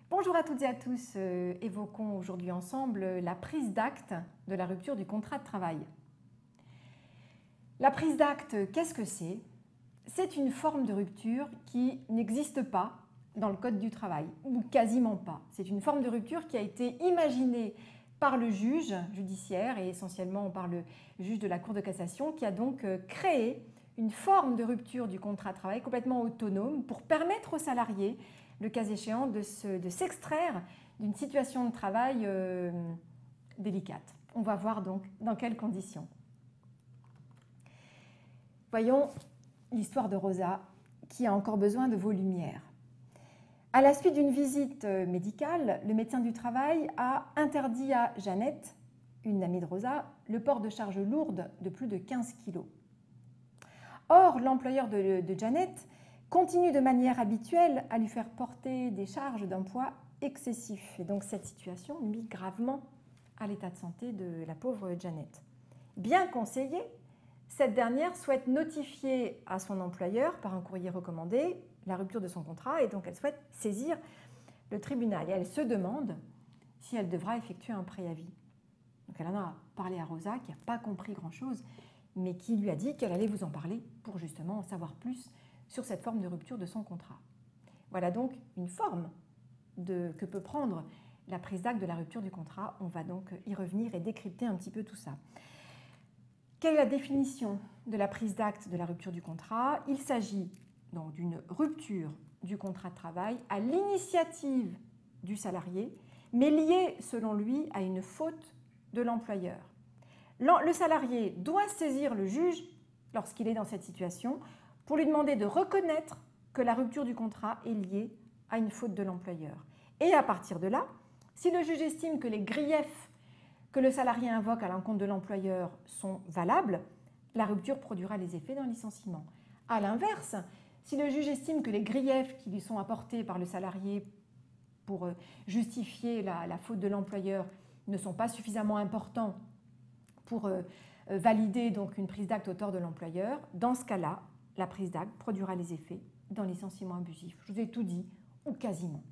Bonjour à toutes et à tous, évoquons aujourd'hui ensemble la prise d'acte de la rupture du contrat de travail. La prise d'acte, qu'est-ce que c'est? C'est une forme de rupture qui n'existe pas dans le Code du travail, ou quasiment pas. C'est une forme de rupture qui a été imaginée par le juge judiciaire et essentiellement par le juge de la Cour de cassation qui a donc créé une forme de rupture du contrat de travail complètement autonome pour permettre aux salariés, le cas échéant, de s'extraire d'une situation de travail délicate. On va voir donc dans quelles conditions. Voyons l'histoire de Rosa qui a encore besoin de vos lumières. À la suite d'une visite médicale, le médecin du travail a interdit à Jeannette, une amie de Rosa, le port de charges lourdes de plus de 15 kg. Or, l'employeur de Jeannette continue de manière habituelle à lui faire porter des charges d'un poids excessif. Et donc cette situation nuit gravement à l'état de santé de la pauvre Jeannette. Bien conseillée, cette dernière souhaite notifier à son employeur par un courrier recommandé la rupture de son contrat et donc elle souhaite saisir le tribunal. Et elle se demande si elle devra effectuer un préavis. Donc elle en a parlé à Rosa qui n'a pas compris grand-chose mais qui lui a dit qu'elle allait vous en parler pour justement en savoir plus sur cette forme de rupture de son contrat. Voilà donc une forme que peut prendre la prise d'acte de la rupture du contrat. On va donc y revenir et décrypter un petit peu tout ça. Quelle est la définition de la prise d'acte de la rupture du contrat? Il s'agit donc d'une rupture du contrat de travail à l'initiative du salarié, mais liée selon lui à une faute de l'employeur. Le salarié doit saisir le juge lorsqu'il est dans cette situation pour lui demander de reconnaître que la rupture du contrat est liée à une faute de l'employeur. Et à partir de là, si le juge estime que les griefs que le salarié invoque à l'encontre de l'employeur sont valables, la rupture produira les effets d'un licenciement. A l'inverse, si le juge estime que les griefs qui lui sont apportés par le salarié pour justifier la faute de l'employeur ne sont pas suffisamment importants pour valider donc une prise d'acte au tort de l'employeur, dans ce cas-là, la prise d'acte produira les effets d'un licenciement abusif. Je vous ai tout dit, ou quasiment.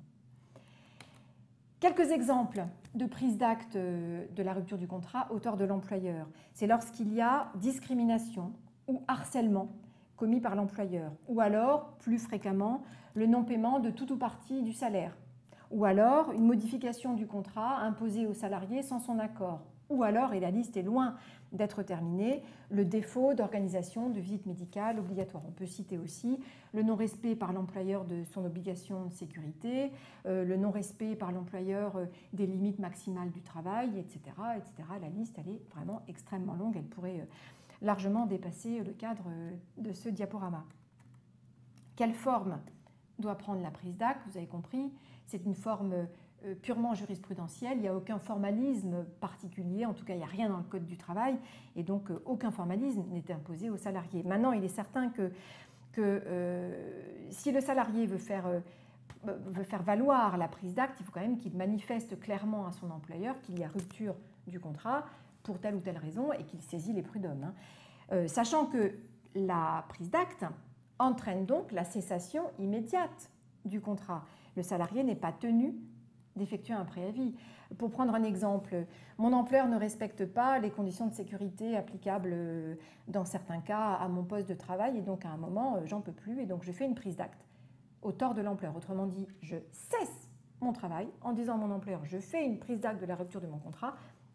Quelques exemples de prise d'acte de la rupture du contrat au tort de l'employeur. C'est lorsqu'il y a discrimination ou harcèlement commis par l'employeur, ou alors, plus fréquemment, le non-paiement de tout ou partie du salaire, ou alors une modification du contrat imposée au salarié sans son accord, ou alors, et la liste est loin d'être terminée, le défaut d'organisation de visite médicale obligatoire. On peut citer aussi le non-respect par l'employeur de son obligation de sécurité, le non-respect par l'employeur des limites maximales du travail, etc., etc. La liste, elle est vraiment extrêmement longue, elle pourrait largement dépasser le cadre de ce diaporama. Quelle forme doit prendre la prise d'acte? Vous avez compris, c'est une forme purement jurisprudentielle, il n'y a aucun formalisme particulier, en tout cas il n'y a rien dans le Code du travail, et donc aucun formalisme n'est imposé aux salariés. Maintenant, il est certain que si le salarié veut faire valoir la prise d'acte, il faut quand même qu'il manifeste clairement à son employeur qu'il y a rupture du contrat pour telle ou telle raison et qu'il saisit les prud'hommes. Sachant que la prise d'acte entraîne donc la cessation immédiate du contrat. Le salarié n'est pas tenu d'effectuer un préavis. Pour prendre un exemple, mon employeur ne respecte pas les conditions de sécurité applicables dans certains cas à mon poste de travail et donc à un moment, j'en peux plus et donc je fais une prise d'acte au tort de l'employeur. Autrement dit, je cesse mon travail en disant à mon employeur, je fais une prise d'acte de la rupture de mon contrat,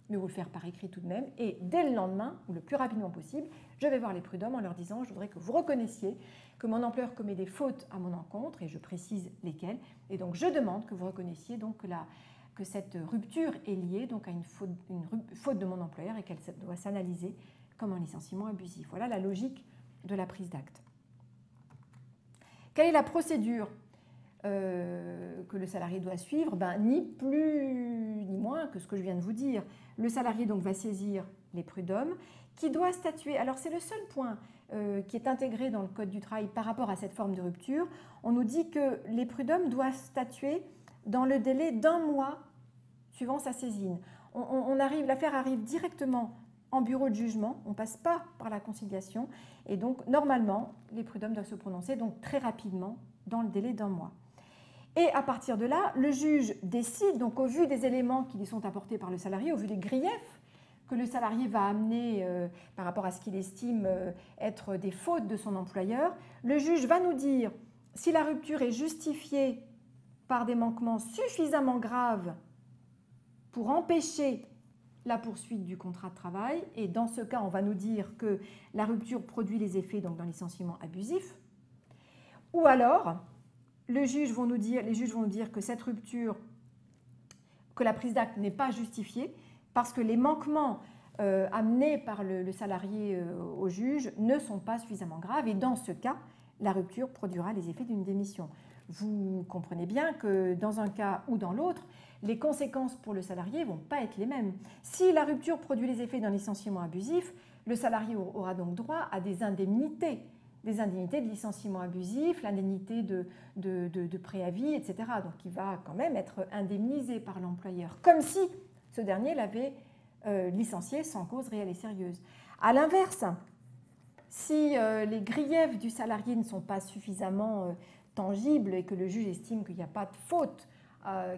mais vous le faire par écrit tout de même et dès le lendemain, ou le plus rapidement possible, je vais voir les prud'hommes en leur disant, je voudrais que vous reconnaissiez que mon employeur commet des fautes à mon encontre et je précise lesquelles. Et donc je demande que vous reconnaissiez donc que cette rupture est liée donc à une faute de mon employeur et qu'elle doit s'analyser comme un licenciement abusif. Voilà la logique de la prise d'acte. Quelle est la procédure que le salarié doit suivre? Ni plus ni moins que ce que je viens de vous dire. Le salarié donc va saisir les prud'hommes qui doit statuer. Alors c'est le seul point qui est intégré dans le Code du travail par rapport à cette forme de rupture. On nous dit que les prud'hommes doivent statuer dans le délai d'un mois suivant sa saisine. L'affaire arrive directement en bureau de jugement, on ne passe pas par la conciliation et donc normalement les prud'hommes doivent se prononcer donc très rapidement dans le délai d'un mois. Et à partir de là, le juge décide, donc au vu des éléments qui lui sont apportés par le salarié, au vu des griefs que le salarié va amener par rapport à ce qu'il estime être des fautes de son employeur, le juge va nous dire si la rupture est justifiée par des manquements suffisamment graves pour empêcher la poursuite du contrat de travail. Et dans ce cas, on va nous dire que la rupture produit les effets donc, d'un licenciement abusif. Ou alors, les juges vont nous dire que cette rupture, que la prise d'acte n'est pas justifiée parce que les manquements amenés par le salarié au juge ne sont pas suffisamment graves. Et dans ce cas, la rupture produira les effets d'une démission. Vous comprenez bien que dans un cas ou dans l'autre, les conséquences pour le salarié ne vont pas être les mêmes. Si la rupture produit les effets d'un licenciement abusif, le salarié aura donc droit à des indemnités de licenciement abusif, l'indemnité de préavis, etc. Donc il va quand même être indemnisé par l'employeur, comme si ce dernier l'avait licencié sans cause réelle et sérieuse. À l'inverse, si les griefs du salarié ne sont pas suffisamment tangible et que le juge estime qu'il n'y a pas de faute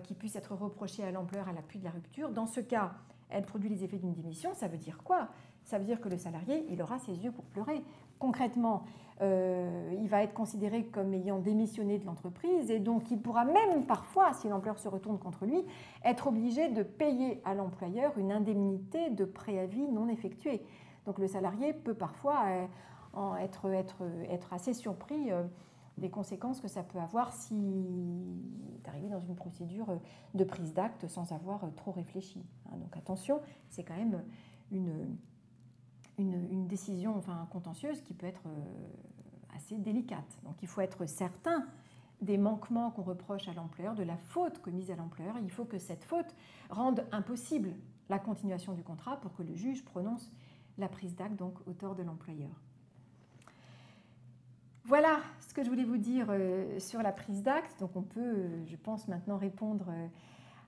qui puisse être reprochée à l'employeur à l'appui de la rupture, dans ce cas, elle produit les effets d'une démission. Ça veut dire quoi? Ça veut dire que le salarié, il aura ses yeux pour pleurer. Concrètement, il va être considéré comme ayant démissionné de l'entreprise et donc il pourra même parfois, si l'employeur se retourne contre lui, être obligé de payer à l'employeur une indemnité de préavis non effectué. Donc le salarié peut parfois être assez surpris des conséquences que ça peut avoir s'il est arrivé dans une procédure de prise d'acte sans avoir trop réfléchi. Donc attention, c'est quand même une décision contentieuse qui peut être assez délicate. Donc il faut être certain des manquements qu'on reproche à l'employeur, de la faute commise à l'employeur. Il faut que cette faute rende impossible la continuation du contrat pour que le juge prononce la prise d'acte donc au tort de l'employeur. Voilà ce que je voulais vous dire sur la prise d'acte. Donc on peut, je pense, maintenant répondre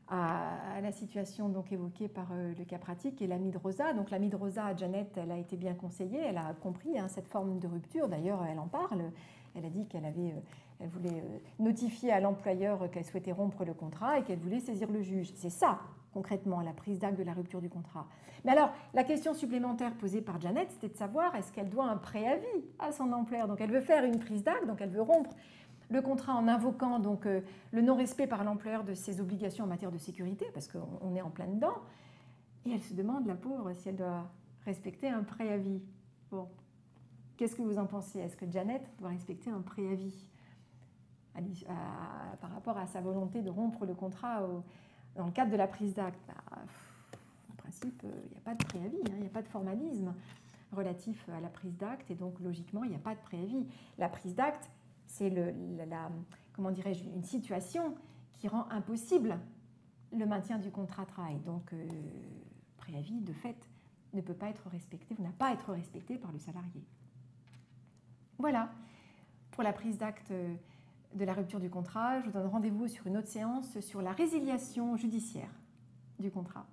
à la situation donc évoquée par le cas pratique et l'amie de Rosa. Donc l'amie de Rosa, Janet, elle a été bien conseillée, elle a compris cette forme de rupture. D'ailleurs, elle en parle. Elle a dit qu'elle voulait notifier à l'employeur qu'elle souhaitait rompre le contrat et qu'elle voulait saisir le juge. C'est ça, concrètement, la prise d'acte de la rupture du contrat. Mais alors, la question supplémentaire posée par Janet, c'était de savoir est-ce qu'elle doit un préavis à son employeur. Donc elle veut faire une prise d'acte, donc elle veut rompre le contrat en invoquant donc, le non-respect par l'employeur de ses obligations en matière de sécurité, parce qu'on est en plein dedans. Et elle se demande, la pauvre, si elle doit respecter un préavis. Bon. Qu'est-ce que vous en pensez? Est-ce que Janet doit respecter un préavis par rapport à sa volonté de rompre le contrat dans le cadre de la prise d'acte? En principe, il n'y a pas de préavis, il n'y a pas de formalisme relatif à la prise d'acte, et donc logiquement, il n'y a pas de préavis. La prise d'acte, c'est une situation qui rend impossible le maintien du contrat de travail. Donc, préavis, de fait, ne peut pas être respecté, ou n'a pas à être respecté par le salarié. Voilà pour la prise d'acte de la rupture du contrat. Je vous donne rendez-vous sur une autre séance sur la résiliation judiciaire du contrat.